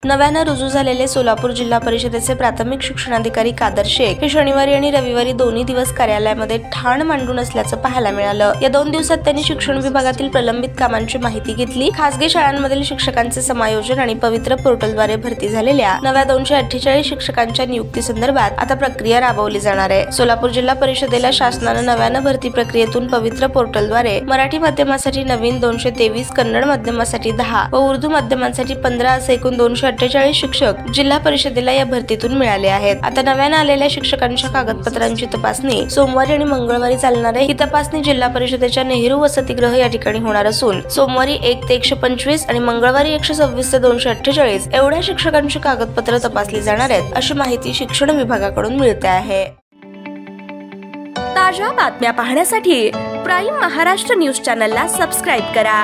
नव्यानं रुजू झालेले सोलापूर जिल्हा परिषदेचे प्राथमिक शिक्षणाधिकारी कादर शेख हे शनिवारी आणि रविवारी दोन्ही दिवस कार्यालयामध्ये ठाण मांडून असल्याचं पाहायला मिळालं। या 2 दिवसात त्यांनी शिक्षण विभागातील प्रलंबित कामांची माहिती घेतली। खासगी शाळांमधील शिक्षकांचे समायोजन आणि पवित्र पोर्टलद्वारे भरती झालेल्या नव्या 248 शिक्षकांच्या नियुक्ती संदर्भात आता प्रक्रिया राबवली जाणार आहे। सोलापूर जिल्हा परिषदेला शासनानं नव्यानं भरती प्रक्रियेतून पवित्र पोर्टलद्वारे मराठी माध्यमासाठी नवीन 223, कन्नड माध्यमासाठी 10 व उर्दू माध्यमांसाठी 15 असे एकूण 248 शिक्षक जिल्हा परिषदेला या भरतीतून मिळाले आहेत। आता नव्यानं आलेल्या शिक्षकांच्या कागदपत्रांची तपासणी सोमवारी आणि मंगळवारी चालणार आहे। ही तपासणी जिल्हा परिषदेच्या नेहरू वसतिगृह या ठिकाणी होणार असून सोमवारी 1 ते 125 आणि मंगळवारी 126 ते 248 एवढ्या शिक्षकांची कागदपत्र तपासली जाणार आहेत, अशी माहिती शिक्षण विभागाकडून मिळते आहे। ताज्या बातम्या पाहण्यासाठी प्राईम महाराष्ट्र न्यूज चॅनलला सबस्क्राईब करा।